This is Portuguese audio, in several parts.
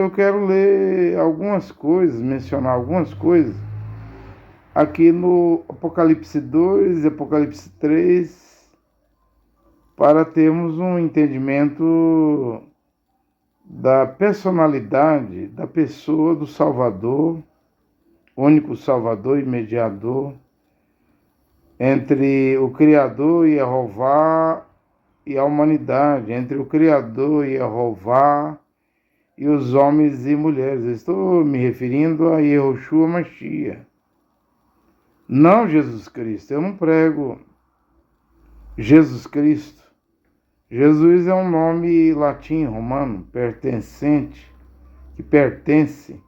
Eu quero ler algumas coisas, mencionar algumas coisas aqui no Apocalipse 2 e Apocalipse 3, para termos um entendimento da personalidade da pessoa do Salvador, único Salvador e mediador, entre o Criador Jeová e a humanidade, entre o Criador Jeová e os homens e mulheres. Eu estou me referindo a Yahushua Mashiach, não Jesus Cristo. Eu não prego Jesus Cristo. Jesus é um nome latim, romano, que pertence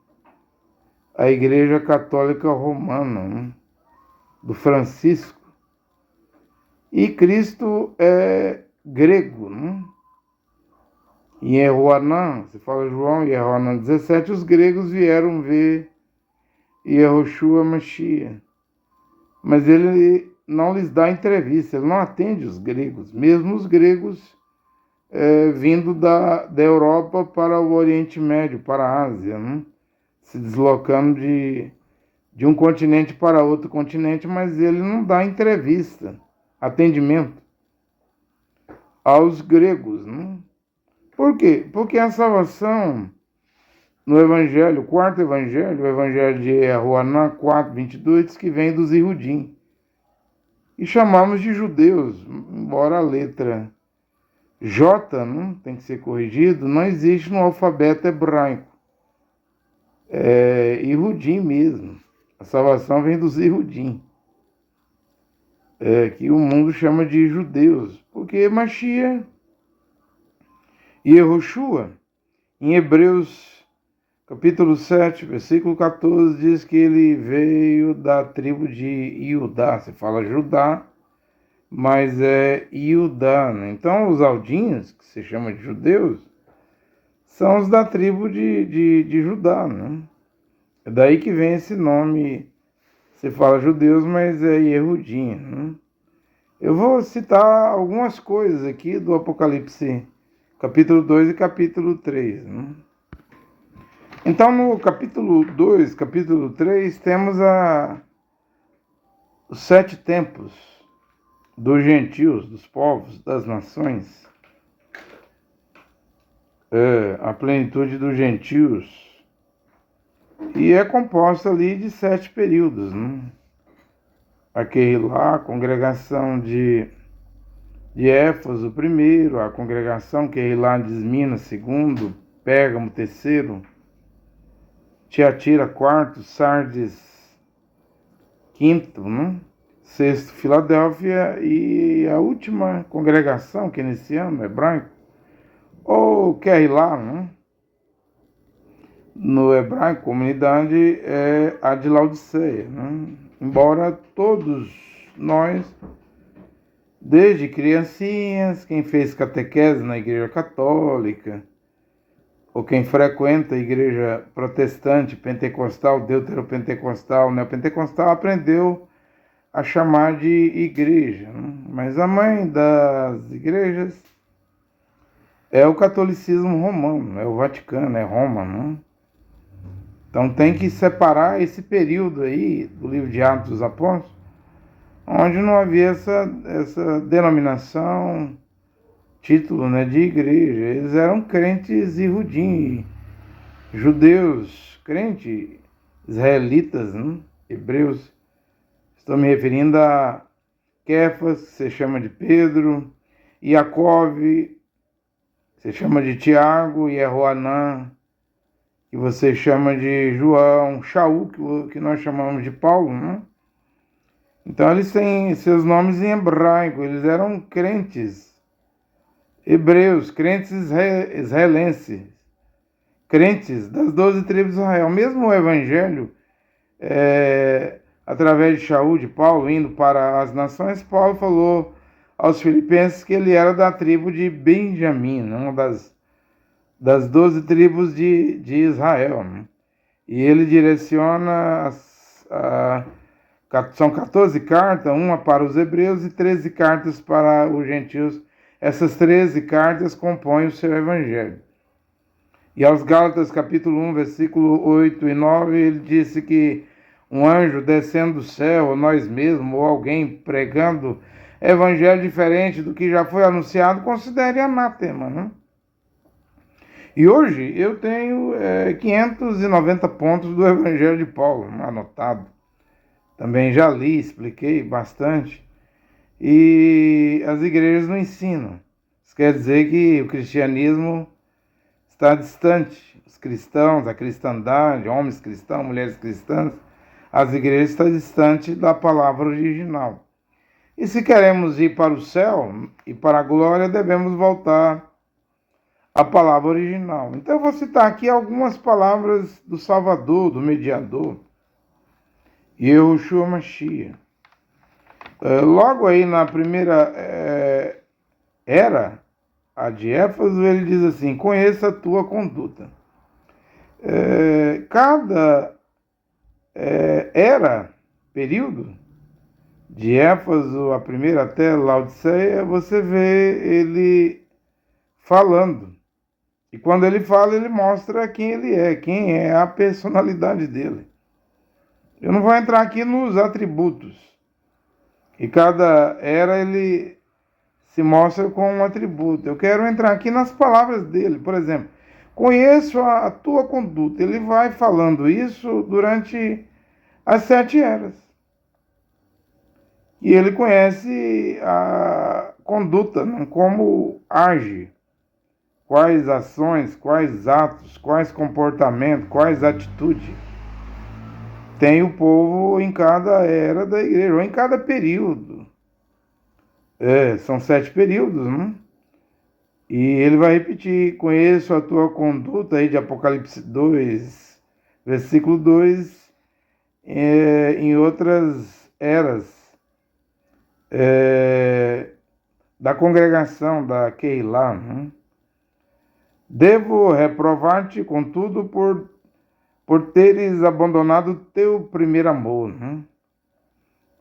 à Igreja Católica Romana, né, do Francisco. E Cristo é grego, né? Em Yehoanã, se fala João, Yehoanã 17, os gregos vieram ver Yahushua Mashiach. Mas ele não lhes dá entrevista, ele não atende os gregos, mesmo os gregos vindo da Europa para o Oriente Médio, para a Ásia, né? Se deslocando de um continente para outro continente, mas ele não dá entrevista, atendimento aos gregos, né? Por quê? Porque a salvação no Evangelho, o quarto Evangelho, o Evangelho de Yehoanã 4:22, diz que vem dos Ihudim. E chamamos de judeus, embora a letra J, né, tem que ser corrigido, não existe no alfabeto hebraico. É Ihudim mesmo. A salvação vem dos Ihudim, que o mundo chama de judeus, porque Mashiach e Yahushua, em Hebreus capítulo 7, versículo 14, diz que ele veio da tribo de Judá. Se fala Judá, mas é Judá, né? Então, os aldinhos, que se chama de judeus, são os da tribo de Judá, né? É daí que vem esse nome. Se fala judeus, mas é Yehudim, né? Eu vou citar algumas coisas aqui do Apocalipse, capítulo 2 e capítulo 3, né? Então, no capítulo 2, capítulo 3, temos os 7 tempos dos gentios, dos povos, das nações, a plenitude dos gentios, e é composta ali de 7 períodos, né? Aquele lá, a congregação de Éfeso, primeiro, a congregação que lá de Esmina, segundo, Pérgamo, terceiro, Tiatira, quarto, Sardes, quinto, né? Sexto, Filadélfia, e a última congregação que nesse ano, hebraico, ou lá, né? No hebraico, comunidade, é a de Laodiceia, né? Embora todos nós, desde criancinhas, quem fez catequese na igreja católica, ou quem frequenta a igreja protestante, pentecostal, deuteropentecostal, neopentecostal, aprendeu a chamar de igreja, né? Mas a mãe das igrejas é o catolicismo romano, é o Vaticano, é Roma, né? Então tem que separar esse período aí do livro de Atos dos Apóstolos, onde não havia essa denominação, título, né, de igreja. Eles eram crentes Ihudim, judeus, crentes israelitas, né, hebreus. Estou me referindo a Kefas, que se chama de Pedro, Jacob, que se chama de Tiago, e Yehoanã, que você chama de João, Shaul, que nós chamamos de Paulo, né? Então eles têm seus nomes em hebraico, eles eram crentes hebreus, crentes israelenses, crentes das 12 tribos de Israel. Mesmo o evangelho, através de Shaul, de Paulo, indo para as nações, Paulo falou aos filipenses que ele era da tribo de Benjamim, uma das 12 tribos de Israel, né? E ele direciona, são 14 cartas, uma para os hebreus e 13 cartas para os gentios. Essas 13 cartas compõem o seu evangelho. E aos Gálatas, capítulo 1, versículo 8 e 9, ele disse que um anjo descendo do céu, ou nós mesmos, ou alguém pregando evangelho diferente do que já foi anunciado, considere anátema, né? E hoje eu tenho 590 pontos do evangelho de Paulo, anotado. Também já li, expliquei bastante. E as igrejas não ensinam. Isso quer dizer que o cristianismo está distante. Os cristãos, a cristandade, homens cristãos, mulheres cristãs, as igrejas estão distantes da palavra original. E se queremos ir para o céu e para a glória, devemos voltar à palavra original. Então eu vou citar aqui algumas palavras do Salvador, do mediador, Yehoshua Mashiach. Logo aí na primeira era, a de Éfeso, ele diz assim: conheça a tua conduta. Cada período, de Éfeso, a primeira até Laodiceia, você vê ele falando. E quando ele fala, ele mostra quem ele é, quem é a personalidade dele. Eu não vou entrar aqui nos atributos. E cada era ele se mostra com um atributo. Eu quero entrar aqui nas palavras dele. Por exemplo, conheço a tua conduta. Ele vai falando isso durante as 7 eras. E ele conhece a conduta, como age, quais ações, quais atos, quais comportamentos, quais atitudes tem o povo em cada era da igreja, ou em cada período. São 7 períodos, né? E ele vai repetir: conheço a tua conduta, aí de Apocalipse 2, versículo 2, em outras eras da congregação da Keilah, né? Devo reprovar-te, contudo, por teres abandonado o teu primeiro amor, né?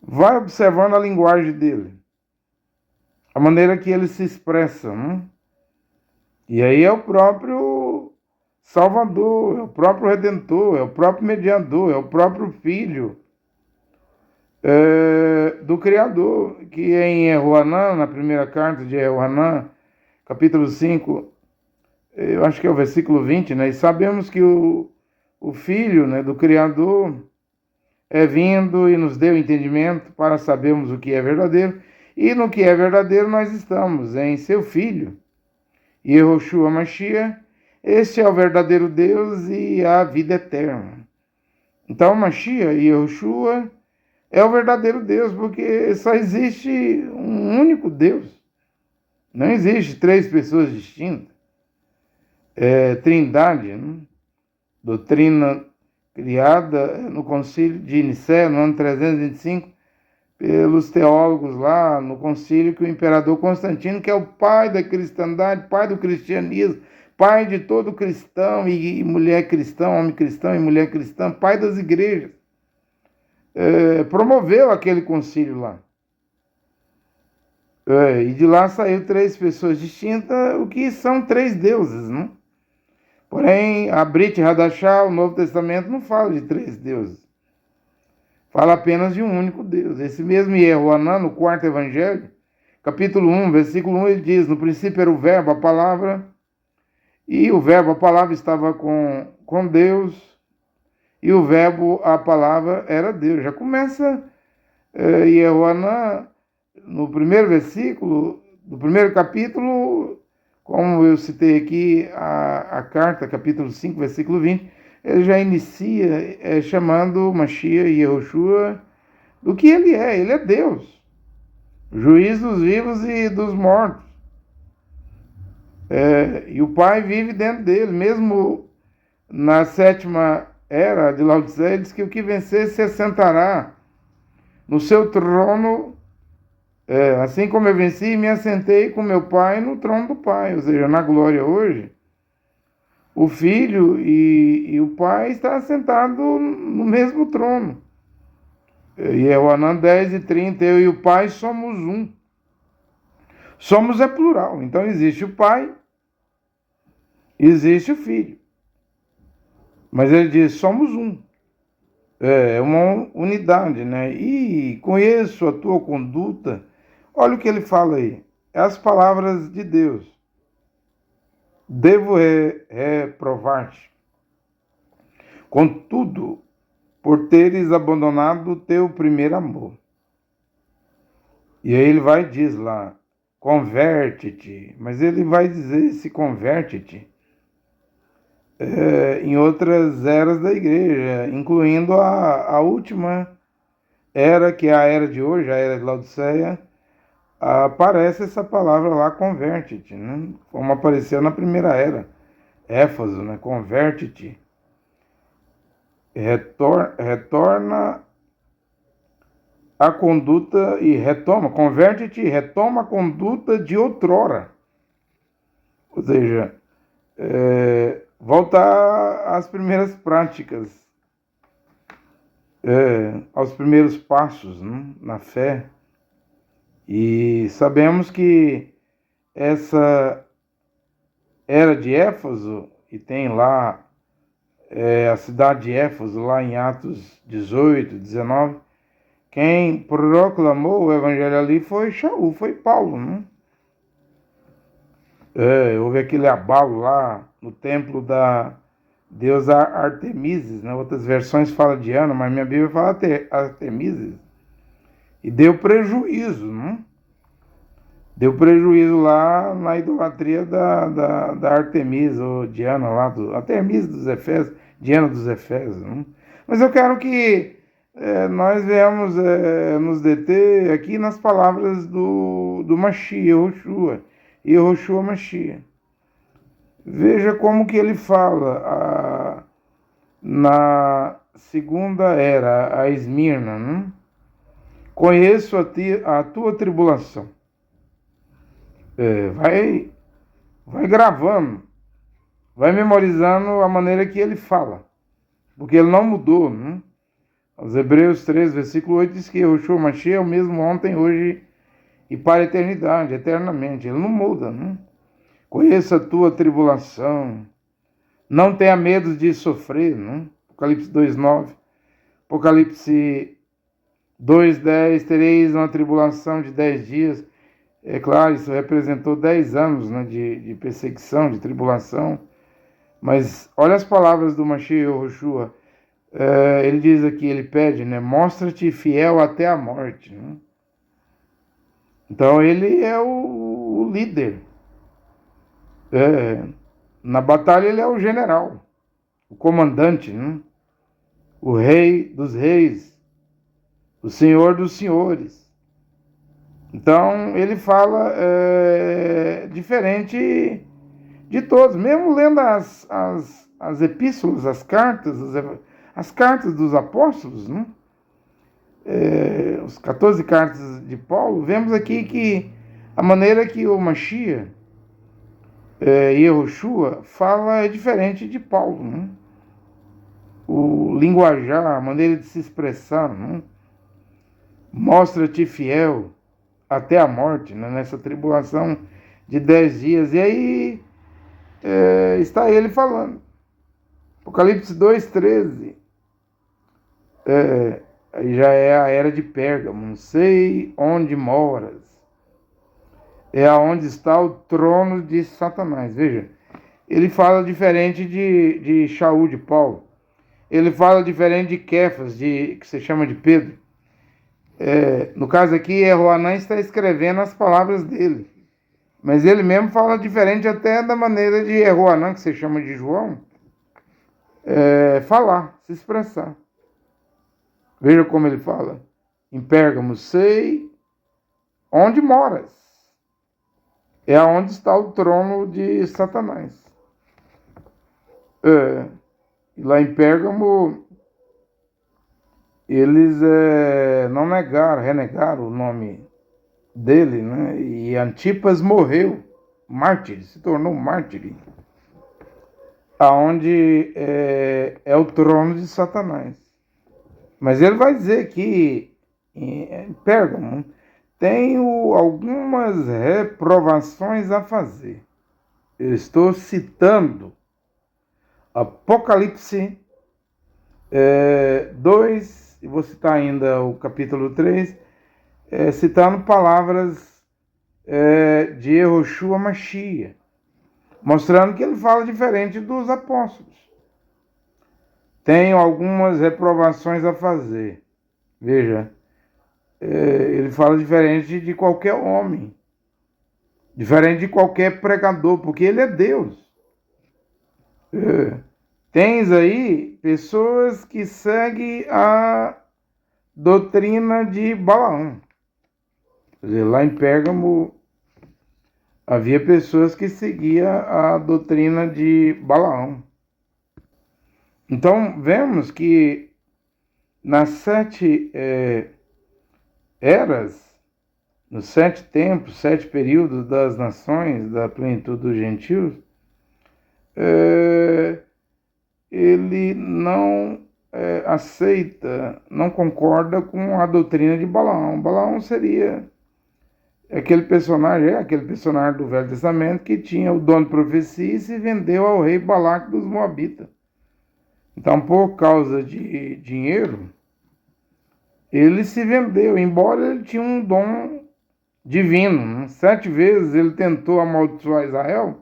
Vai observando a linguagem dele, a maneira que ele se expressa, né? E aí é o próprio Salvador, é o próprio Redentor, é o próprio Mediador, é o próprio Filho do Criador, que é em Yehoanã, na primeira carta de Yehoanã, capítulo 5, eu acho que é o versículo 20, né? E sabemos que o Filho, né, do Criador é vindo e nos deu entendimento para sabermos o que é verdadeiro, e no que é verdadeiro nós estamos, em seu Filho, Yehoshua Mashiach. Este é o verdadeiro Deus e a vida eterna. Então, Mashiach, Yehoshua, é o verdadeiro Deus, porque só existe um único Deus. Não existe 3 pessoas distintas. Trindade, né? Doutrina criada no concílio de Nicéia, no ano 325, pelos teólogos lá no concílio, que o imperador Constantino, que é o pai da cristandade, pai do cristianismo, pai de todo cristão e mulher cristã, homem cristão e mulher cristã, pai das igrejas, promoveu aquele concílio lá. E de lá saiu 3 pessoas distintas, o que são 3 deuses, né? Porém, a Brit Hadashah, o Novo Testamento, não fala de 3 deuses. Fala apenas de um único Deus. Esse mesmo Yehoanã, no 4º Evangelho, capítulo 1, versículo 1, ele diz: no princípio era o Verbo, a palavra, e o Verbo, a palavra, estava com Deus, e o Verbo, a palavra, era Deus. Já começa Yehoanã, no primeiro versículo, do primeiro capítulo, como eu citei aqui, a carta, capítulo 5, versículo 20, ele já inicia chamando Mashiach e Yehoshua do que ele é Deus, juiz dos vivos e dos mortos. E o Pai vive dentro dele, mesmo na 7ª era de Laodiceia, diz que o que vencer se assentará no seu trono, assim como eu venci, me assentei com meu Pai no trono do Pai. Ou seja, na glória hoje, o Filho e o Pai estão assentados no mesmo trono. E Yehoanã 10:30, eu e o Pai somos um. Somos é plural, então existe o Pai, existe o Filho. Mas ele diz, somos um. É uma unidade, né? E conheço a tua conduta. Olha o que ele fala aí. É as palavras de Deus. Devo reprovar-te. Contudo, por teres abandonado o teu primeiro amor. E aí ele vai e diz lá, converte-te. Mas ele vai dizer esse converte-te em outras eras da igreja, incluindo a última era, que é a era de hoje, a era de Laodiceia. Aparece essa palavra lá, converte-te, né? Como apareceu na primeira era, Éfaso, né? Converte-te, retorna a conduta e retoma, converte-te e retoma a conduta de outrora. Ou seja, voltar às primeiras práticas, aos primeiros passos, né? Na fé. E sabemos que essa era de Éfaso, e tem lá a cidade de Éfaso, lá em Atos 18, 19, quem proclamou o evangelho ali foi Shaul, foi Paulo, né? Houve aquele abalo lá no templo da deusa Artemises, né? Outras versões falam de Ana, mas minha Bíblia fala Artemises. E deu prejuízo, né? Deu prejuízo lá na idolatria da Artemisa, ou Diana lá, Artemisa dos Efésios, Diana dos Efésios. Né? Mas eu quero que nós venhamos nos deter aqui nas palavras do Mashiach, Yehoshua Mashiach. Veja como que ele fala na segunda era, a Esmirna, né? Conheço a tua tribulação. Vai gravando, vai memorizando a maneira que ele fala, porque ele não mudou, né? Os Hebreus 3, versículo 8 diz que Yehoshua Mashiach é o mesmo ontem, hoje e para a eternidade, eternamente. Ele não muda, né? Conheça a tua tribulação, não tenha medo de sofrer, né? Apocalipse 2:9, Apocalipse 2:10, tereis uma tribulação de 10 dias. É claro, isso representou 10 anos, né, de perseguição, de tribulação. Mas olha as palavras do Mashiach Yehoshua. Ele diz aqui, ele pede, né, mostra-te fiel até a morte. Né? Então ele é o líder. Na batalha ele é o general, o comandante, né? O rei dos reis, o senhor dos senhores. Então, ele fala diferente de todos, mesmo lendo as epístolas, as cartas dos apóstolos, né? Os 14 cartas de Paulo, vemos aqui que a maneira que o Mashiach, Yehoshua, fala é diferente de Paulo, né? O linguajar, a maneira de se expressar, né? Mostra-te fiel até a morte, né, nessa tribulação de 10 dias. E aí está ele falando. Apocalipse 2:13. Aí já é a era de Pérgamo. Não sei onde moras. É aonde está o trono de Satanás. Veja, ele fala diferente de Shaul, de Paulo. Ele fala diferente de Kefas, que se chama de Pedro. No caso aqui, Yehoanã está escrevendo as palavras dele. Mas ele mesmo fala diferente até da maneira de Yehoanã, que se chama de João, falar, se expressar. Veja como ele fala. Em Pérgamo, sei onde moras. É aonde está o trono de Satanás. E lá em Pérgamo, eles não renegaram o nome dele, né? E Antipas morreu, mártir, se tornou mártir, aonde é o trono de Satanás. Mas ele vai dizer que em Pérgamo tenho algumas reprovações a fazer. Eu estou citando Apocalipse 2, e vou citar ainda o capítulo 3, citando palavras de Yehoshua Mashiach, mostrando que ele fala diferente dos apóstolos. Tenho algumas reprovações a fazer. Veja, ele fala diferente de qualquer homem, diferente de qualquer pregador, porque ele é Deus. Tens aí pessoas que seguem a doutrina de Balaão. Quer dizer, lá em Pérgamo havia pessoas que seguiam a doutrina de Balaão. Então, vemos que nas 7 eras, nos 7 tempos, 7 períodos das nações, da plenitude dos gentios, ele não aceita, não concorda com a doutrina de Balaão. Balaão seria aquele personagem do Velho Testamento que tinha o dom de profecia e se vendeu ao rei Balaque dos Moabitas. Então, por causa de dinheiro, ele se vendeu, embora ele tinha um dom divino. Né? 7 vezes ele tentou amaldiçoar Israel,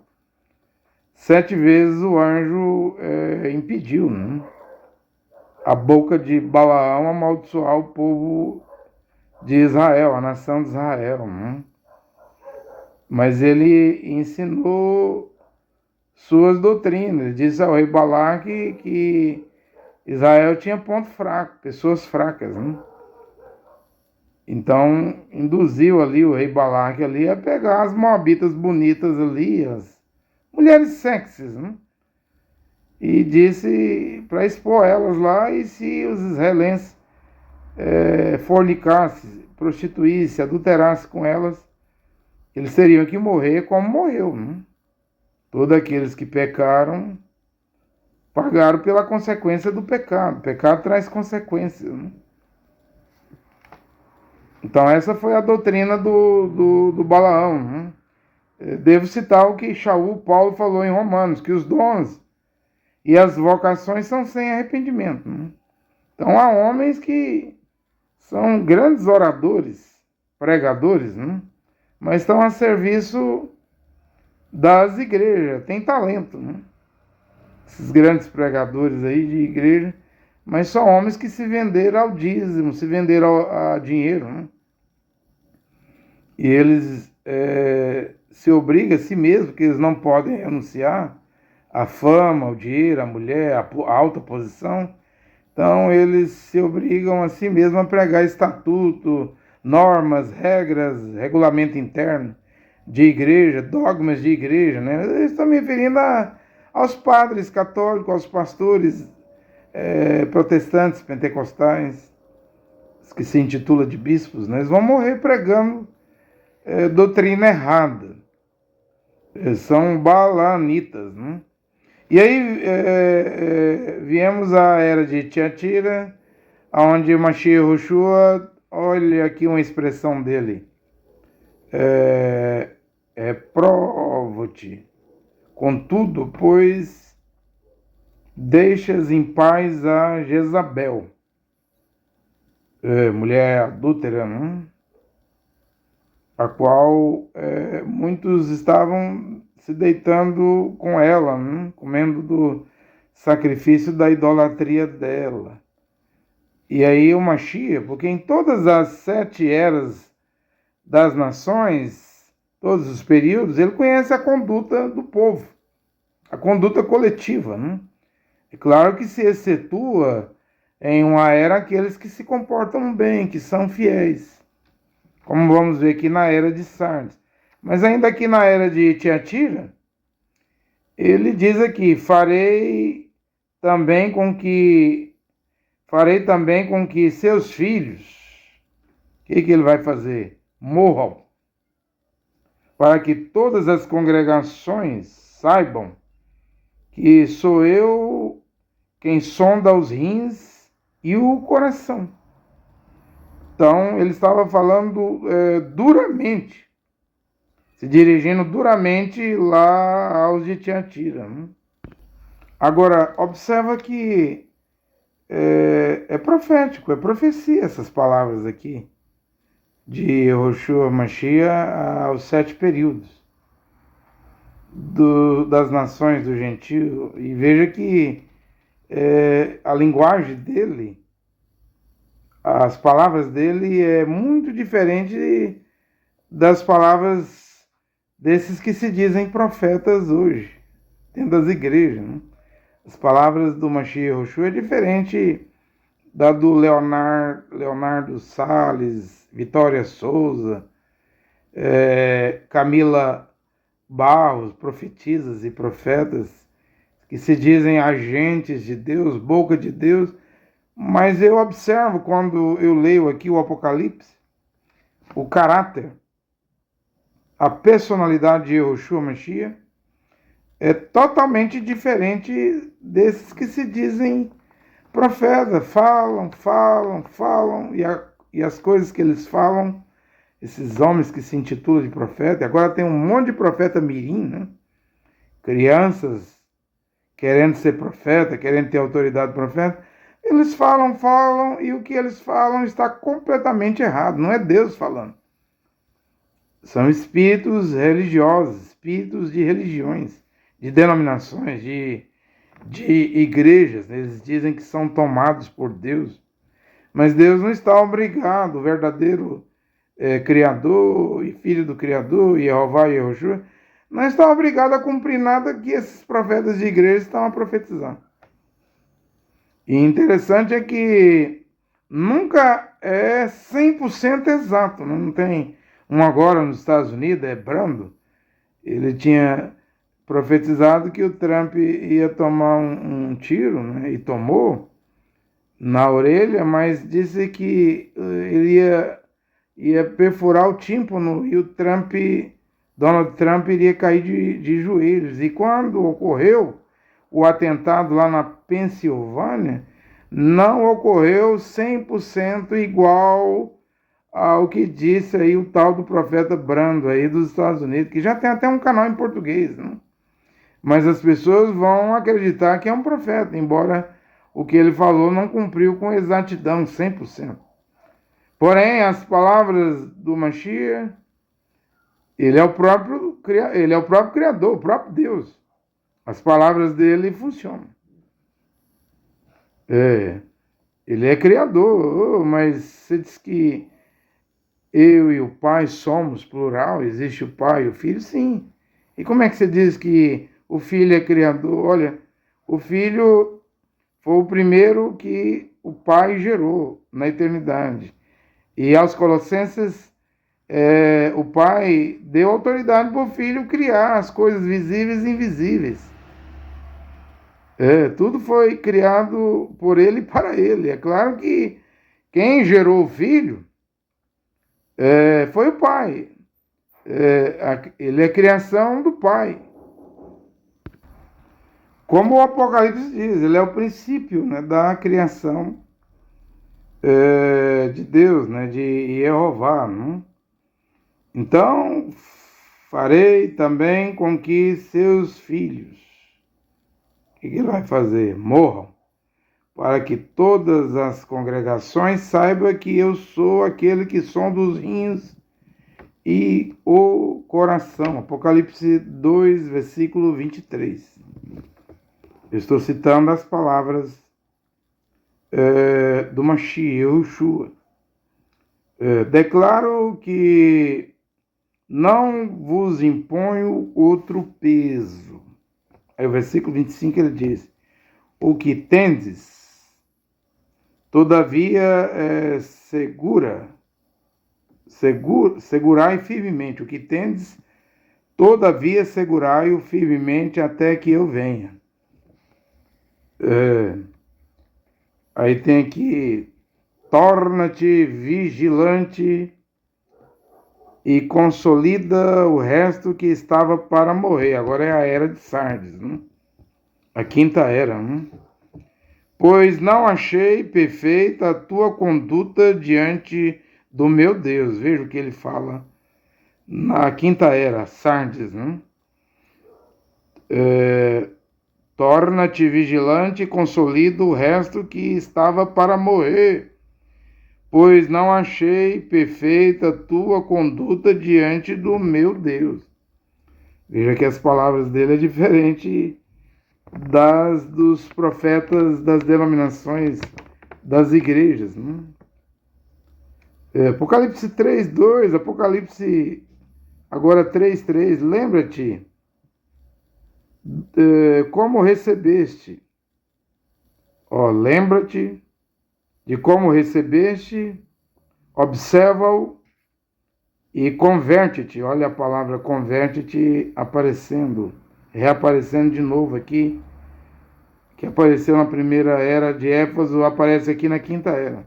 7 vezes o anjo impediu, né? A boca de Balaão amaldiçoar o povo de Israel, a nação de Israel. Né? Mas ele ensinou suas doutrinas. Ele disse ao rei Balaque que Israel tinha ponto fraco, pessoas fracas. Né? Então, induziu ali o rei Balaque ali a pegar as moabitas bonitas ali, as mulheres sexys, né? E disse para expor elas lá, e se os israelenses fornicassem, prostituíssem, adulterassem com elas, eles teriam que morrer como morreu. Né? Todos aqueles que pecaram pagaram pela consequência do pecado. O pecado traz consequências. Né? Então essa foi a doutrina do Balaão. Né? Devo citar o que Paulo falou em Romanos, que os dons e as vocações são sem arrependimento. Né? Então há homens que são grandes oradores, pregadores, né? Mas estão a serviço das igrejas, tem talento, né? Esses grandes pregadores aí de igreja, mas são homens que se venderam ao dízimo, se venderam a dinheiro, né? E eles se obrigam a si mesmos, que eles não podem renunciar à fama, ao dinheiro, à mulher, à alta posição. Então eles se obrigam a si mesmos a pregar estatuto, normas, regras, regulamento interno de igreja, dogmas de igreja, né? Eles estão me referindo aos padres católicos, aos pastores protestantes, pentecostais, que se intitula de bispos, né? Eles vão morrer pregando doutrina errada. Eles são balanitas, né? E aí viemos à era de Tiatira, onde Mashiach Yehoshua, olha aqui uma expressão dele, provo-te, contudo, pois deixas em paz a Jezabel, mulher adúltera, né? A qual muitos estavam se deitando com ela, né? Comendo do sacrifício da idolatria dela. E aí o Mashiach, porque em todas as 7 eras das nações, todos os períodos, ele conhece a conduta do povo, a conduta coletiva, né? É claro que se excetua em uma era aqueles que se comportam bem, que são fiéis, como vamos ver aqui na era de Sardes. Mas ainda aqui na era de Tiatira, ele diz aqui, farei também com que seus filhos, o que ele vai fazer? Morram, para que todas as congregações saibam que sou eu quem sonda os rins e o coração. Então, ele estava falando duramente, se dirigindo duramente lá aos de Tiatira. Né? Agora, observa que é profético, é profecia essas palavras aqui, de Yehoshua Mashiach aos 7 períodos das nações do gentio. E veja que a linguagem dele, as palavras dele é muito diferente das palavras desses que se dizem profetas hoje, dentro das igrejas, né? As palavras do Mashiach Yehoshua é diferente da do Leonardo Salles, Vitória Souza, Camila Barros, profetisas e profetas, que se dizem agentes de Deus, boca de Deus, mas eu observo quando eu leio aqui o Apocalipse, o caráter, a personalidade de Yehoshua Mashiach é totalmente diferente desses que se dizem profetas, falam, e as coisas que eles falam, esses homens que se intitulam de profeta, agora tem um monte de profeta mirim, né? Crianças querendo ser profeta, querendo ter autoridade de profeta, eles falam, e o que eles falam está completamente errado, não é Deus falando. São espíritos religiosos, espíritos de religiões, de denominações, de igrejas. Eles dizem que são tomados por Deus, mas Deus não está obrigado, o verdadeiro Criador e Filho do Criador, Jeová e Yehoshua, não está obrigado a cumprir nada que esses profetas de igreja estão a profetizar. E interessante é que nunca é 100% exato. Não tem um agora nos Estados Unidos, é Brando. Ele tinha profetizado que o Trump ia tomar um tiro, né, e tomou na orelha, mas disse que ele ia perfurar o tímpano e Donald Trump iria cair de joelhos. E quando ocorreu o atentado lá na Pensilvânia, não ocorreu 100% igual ao que disse aí o tal do profeta Brando aí dos Estados Unidos, que já tem até um canal em português, né? Mas as pessoas vão acreditar que é um profeta, embora o que ele falou não cumpriu com exatidão 100%. Porém, as palavras do Mashiach, ele é o próprio Criador, o próprio Deus. As palavras dele funcionam. Ele é Criador, mas você diz que eu e o Pai somos plural, existe o Pai e o Filho? Sim. E como é que você diz que o Filho é Criador? Olha, o Filho foi o primeiro que o Pai gerou na eternidade. E aos Colossenses, o Pai deu autoridade para o Filho criar as coisas visíveis e invisíveis. Tudo foi criado por Ele e para Ele. É claro que quem gerou o Filho foi o Pai. Ele é criação do Pai. Como o Apocalipse diz, ele é o princípio, né, da criação de Deus, né, de Jeová. Né? Então, farei também com que seus filhos, o que ele vai fazer? Morram, para que todas as congregações saibam que eu sou aquele que sonda os rins e o coração. Apocalipse 2, versículo 23. Eu estou citando as palavras do Mashiach Yehoshua. Declaro que não vos imponho outro peso. Aí o versículo 25 ele diz: o que tendes, todavia segurai firmemente. O que tendes, todavia segurai-o firmemente até que eu venha. Aí tem aqui: torna-te vigilante e consolida o resto que estava para morrer. Agora é a era de Sardes, né? A quinta era. Né? Pois não achei perfeita a tua conduta diante do meu Deus. Veja o que ele fala na quinta era, Sardes. Né? torna-te vigilante e consolida o resto que estava para morrer, pois não achei perfeita tua conduta diante do meu Deus. Veja que as palavras dele é diferente das dos profetas das denominações das igrejas, né? Apocalipse 3:2, Apocalipse agora 3:3, lembra-te como recebeste. Lembra-te de como recebeste, observa-o e converte-te. Olha a palavra converte-te aparecendo, reaparecendo de novo aqui, que apareceu na primeira era de Éfeso, aparece aqui na quinta era.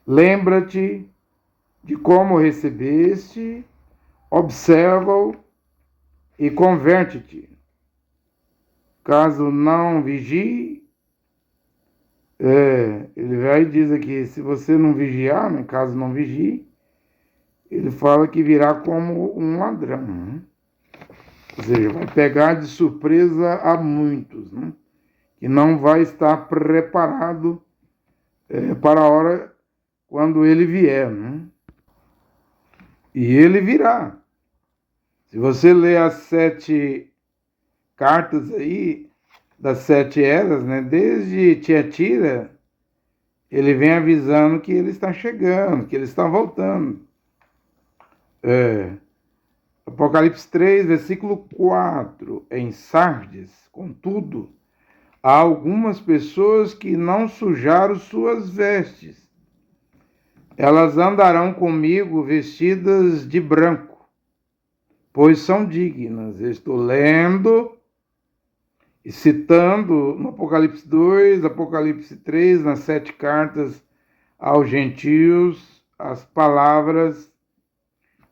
Lembra-te de como recebeste, observa-o e converte-te. Caso não vigie, ele vai e diz aqui, se você não vigiar, né, caso não vigie, ele fala que virá como um ladrão, né? Ou seja, vai pegar de surpresa a muitos, né? Que não vai estar preparado para a hora quando ele vier, né? E ele virá. Se você ler as 7 cartas aí, das 7 eras, né? Desde Tiatira, ele vem avisando que ele está chegando, que ele está voltando. Apocalipse 3, versículo 4. Em Sardes, contudo, há algumas pessoas que não sujaram suas vestes. Elas andarão comigo vestidas de branco, pois são dignas. Estou lendo e citando no Apocalipse 2, Apocalipse 3, nas 7 cartas aos gentios, as palavras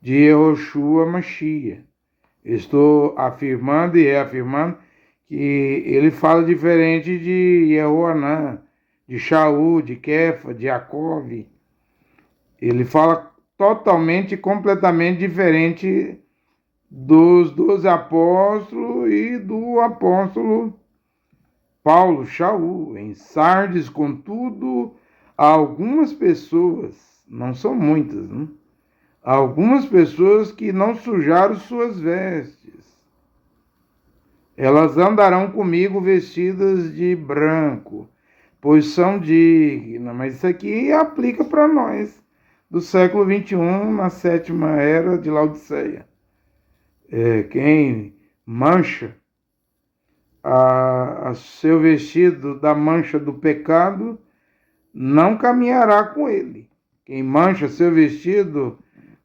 de Yehoshua Mashiach. Estou afirmando e reafirmando que ele fala diferente de Yehoanã, de Shaul, de Kefa, de Jacob. Ele fala totalmente e completamente diferente dos 12 apóstolos e do apóstolo Paulo, Shaul. Em Sardes, contudo, há algumas pessoas, não são muitas, né? Há algumas pessoas que não sujaram suas vestes. Elas andarão comigo vestidas de branco, pois são dignas. Mas isso aqui aplica para nós, do século 21, na 7ª era de Laodiceia. Quem mancha a seu vestido da mancha do pecado, não caminhará com ele. Quem mancha seu vestido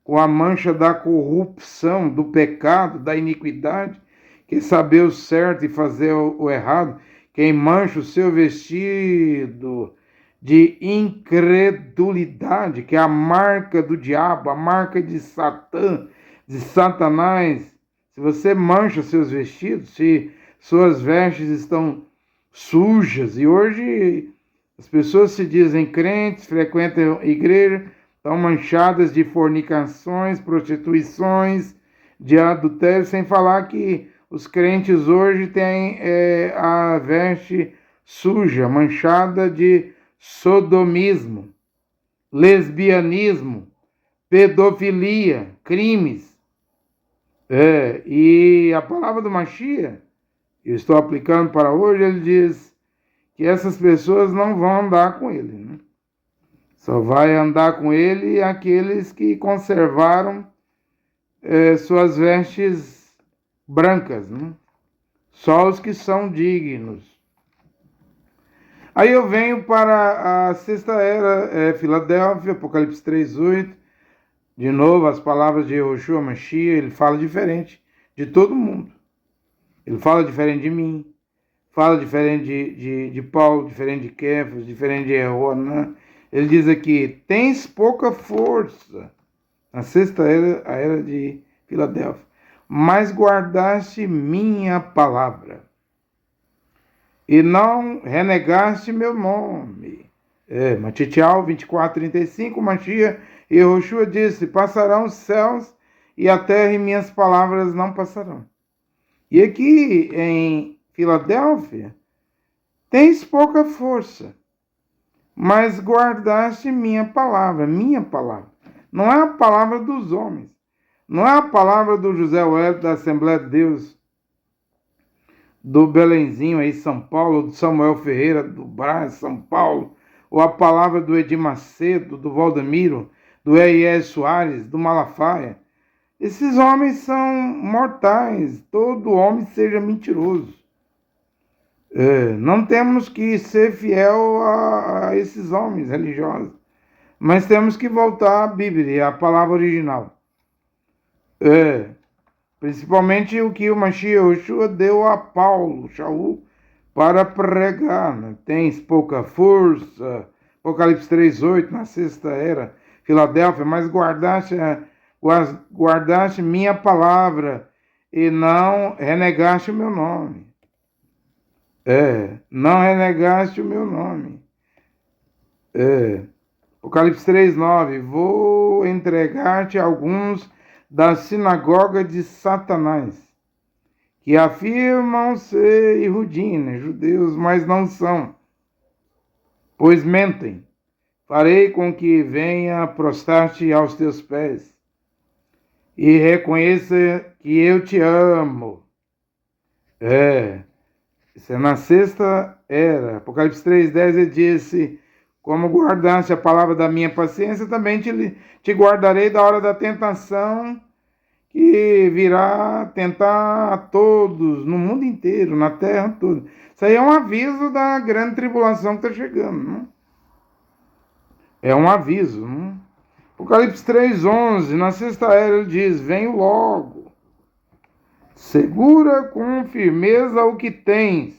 com a mancha da corrupção, do pecado, da iniquidade, quer saber o certo e fazer o errado, quem mancha o seu vestido de incredulidade, que é a marca do diabo, a marca de Satã, de Satanás. Se você mancha seus vestidos, se suas vestes estão sujas, e hoje as pessoas se dizem crentes, frequentam a igreja, estão manchadas de fornicações, prostituições, de adultério, sem falar que os crentes hoje têm a veste suja, manchada de sodomismo, lesbianismo, pedofilia, crimes. E a palavra do Mashiach, eu estou aplicando para hoje, ele diz que essas pessoas não vão andar com ele, né? Só vai andar com ele aqueles que conservaram suas vestes brancas, né? Só os que são dignos. Aí eu venho para a 6ª era, Filadélfia, Apocalipse 3:8. De novo, as palavras de Yehoshua Mashiach, ele fala diferente de todo mundo. Ele fala diferente de mim, fala diferente de Paulo, diferente de Kefas, diferente de Yehoanã. Ele diz aqui, tens pouca força, na 6ª era, a era de Filadélfia, mas guardaste minha palavra e não renegaste meu nome. Matitial 24:35, Mashiach, e Yehoshua disse, passarão os céus e a terra e minhas palavras não passarão. E aqui em Filadélfia, tens pouca força, mas guardaste minha palavra, minha palavra. Não é a palavra dos homens, não é a palavra do José Wellington da Assembleia de Deus, do Belenzinho aí, São Paulo, do Samuel Ferreira, do Brás, São Paulo, ou a palavra do Edir Macedo, do Valdemiro, do E.I.S. Soares, do Malafaia. Esses homens são mortais, todo homem seja mentiroso. Não temos que ser fiel a esses homens religiosos, mas temos que voltar à Bíblia, à palavra original. Principalmente o que o Mashiach Yoshua deu a Paulo, Shaul, para pregar. Né? Tens pouca força, Apocalipse 3:8, na sexta era, Filadélfia, mas guardaste minha palavra e não renegaste o meu nome. Não renegaste o meu nome. Apocalipse 3:9, vou entregar-te alguns da sinagoga de Satanás, que afirmam ser Yehudim, judeus, mas não são, pois mentem. Farei com que venha prostrar-te aos teus pés e reconheça que eu te amo. Isso é na sexta era. Apocalipse 3:10 ele disse, como guardaste a palavra da minha paciência, também te guardarei da hora da tentação, que virá tentar a todos, no mundo inteiro, na terra toda. Isso aí é um aviso da grande tribulação que está chegando. Não? É um aviso. Não? Apocalipse 3:11, na sexta era ele diz, venho logo. Segura com firmeza o que tens,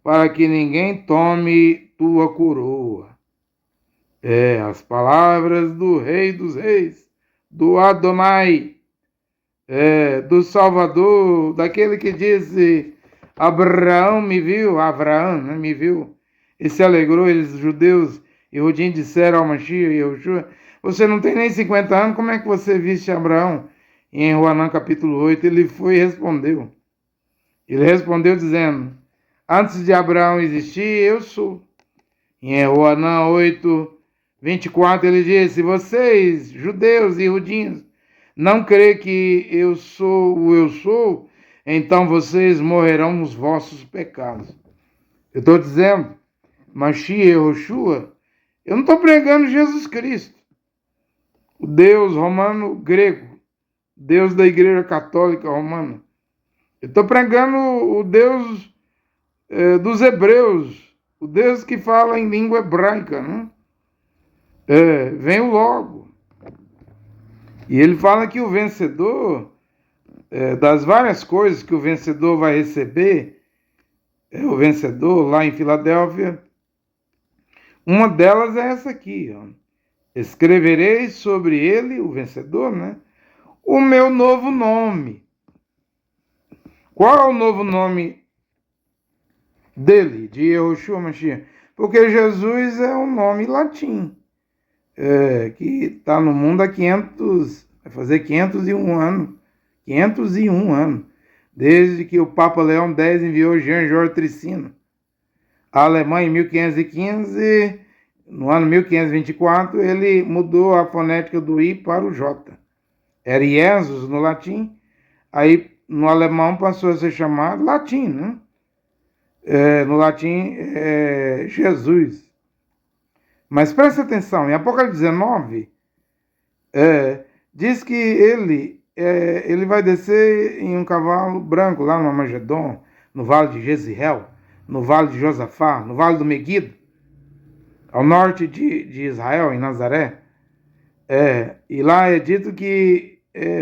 para que ninguém tome tua coroa. As palavras do Rei dos Reis, do Adonai, do Salvador, daquele que disse, Abraão, né, me viu, e se alegrou. Eles, judeus e Rudim, disseram ao Mashiach e Yoshua, você não tem nem 50 anos, como é que você viste Abraão? E em Joanã capítulo 8, ele foi e respondeu. Ele respondeu dizendo, antes de Abraão existir, eu sou. E em Joanã 8:24, ele disse, vocês, judeus e judinhos, não creem que eu sou o eu sou, então vocês morrerão nos vossos pecados. Eu estou dizendo, Mashiach Yoshua, eu não estou pregando Jesus Cristo, o Deus romano grego, Deus da Igreja Católica Romana. Eu estou pregando o Deus dos hebreus, o Deus que fala em língua hebraica. Né? Venho logo. E ele fala que o vencedor, das várias coisas que o vencedor vai receber, o vencedor lá em Filadélfia, uma delas é essa aqui. Ó. Escreverei sobre ele, o vencedor, né? O meu novo nome. Qual é o novo nome dele, de Yehoshua Mashiach? Porque Jesus é um nome latim, que está no mundo há 500, vai fazer 501 anos. 501 anos. Desde que o Papa Leão X enviou Jean-Georges Tricino à Alemanha em 1515, no ano 1524, ele mudou a fonética do I para o J. Era Jesus no latim, aí no alemão passou a ser chamado latim, né? No latim, Jesus. Mas presta atenção, em Apocalipse 19, diz que ele vai descer em um cavalo branco lá no Armagedon, no vale de Jezreel, no vale de Josafá, no vale do Meguido, ao norte de Israel, em Nazaré. E lá é dito que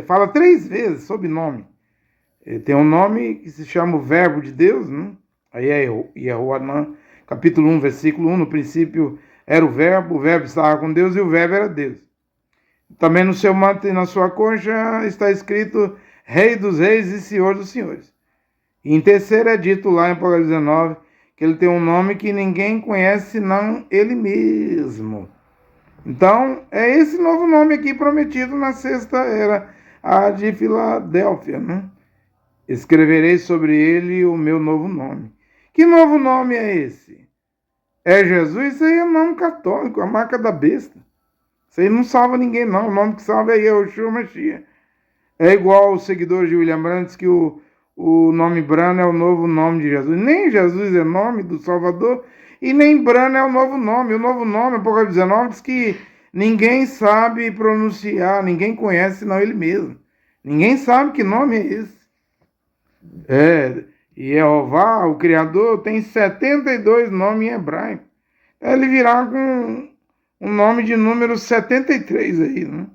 fala 3 vezes sobre nome. Tem um nome que se chama o Verbo de Deus, né? Aí é Yoanã, capítulo 1, versículo 1, no princípio era o Verbo estava com Deus e o Verbo era Deus. Também no seu manto e na sua concha está escrito Rei dos Reis e Senhor dos Senhores. E em terceiro é dito lá em Apocalipse 19 que ele tem um nome que ninguém conhece senão ele mesmo. Então, é esse novo nome aqui prometido na sexta era, a de Filadélfia, né? Escreverei sobre ele o meu novo nome. Que novo nome é esse? É Jesus? Isso aí é nome católico, a marca da besta. Isso aí não salva ninguém, não. O nome que salva é Yahushua Mashiach. É igual os seguidores de William Brandt que o nome Brano é o novo nome de Jesus. Nem Jesus é nome do Salvador e nem Brano é o novo nome. O novo nome, Apocalipse 19, diz que ninguém sabe pronunciar, ninguém conhece, senão ele mesmo. Ninguém sabe que nome é esse. E Jeová, o Criador, tem 72 nomes em hebraico. Ele virá com um nome de número 73 aí, né?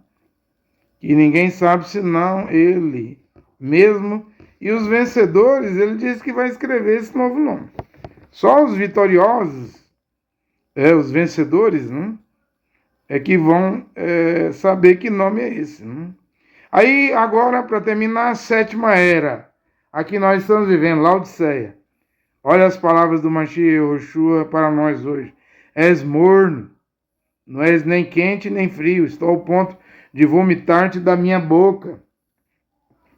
Que ninguém sabe senão ele mesmo. E os vencedores, ele diz que vai escrever esse novo nome. Só os vitoriosos, os vencedores, né? É que vão saber que nome é esse, né? Aí, agora, para terminar, a sétima era. Aqui nós estamos vivendo, Laodiceia. Olha as palavras do Mashiach Yahushua para nós hoje. És morno, não és nem quente nem frio, estou ao ponto de vomitar-te da minha boca.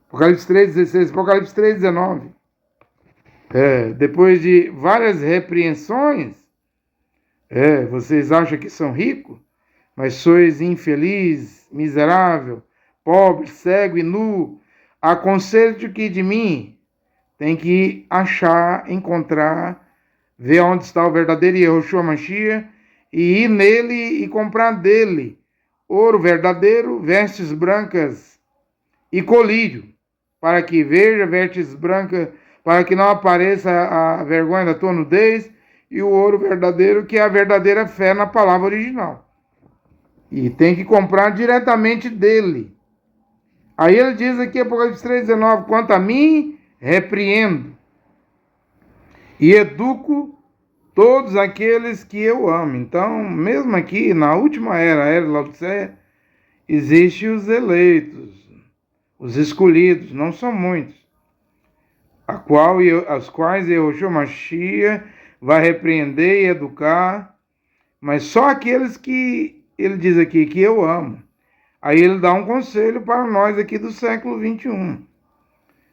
Apocalipse 3,16, Apocalipse 3,19. Depois de várias repreensões, vocês acham que são ricos, mas sois infeliz, miserável, pobre, cego e nu. Aconselho-te que de mim tem que achar, encontrar, ver onde está o verdadeiro Yahushua Mashiach e ir nele e comprar dele ouro verdadeiro, vestes brancas e colírio, para que veja vestes brancas, para que não apareça a vergonha da tua nudez, e o ouro verdadeiro, que é a verdadeira fé na palavra original. E tem que comprar diretamente dele. Aí ele diz aqui, Apocalipse 3,19, quanto a mim, repreendo e educo todos aqueles que eu amo. Então, mesmo aqui, na última era, a era de Laodiceia, existem os eleitos, os escolhidos, não são muitos, as quais Yahushua Mashiach vai repreender e educar, mas só aqueles que ele diz aqui que eu amo. Aí ele dá um conselho para nós aqui do século 21.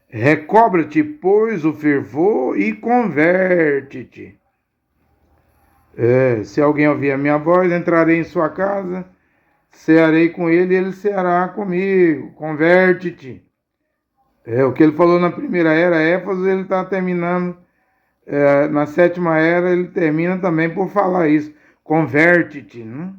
Recobra-te, pois, o fervor e converte-te. Se alguém ouvir a minha voz, entrarei em sua casa, cearei com ele e ele ceará comigo. Converte-te. O que ele falou na primeira era, Éfeso, ele está terminando, na sétima era, ele termina também por falar isso. Converte-te, né?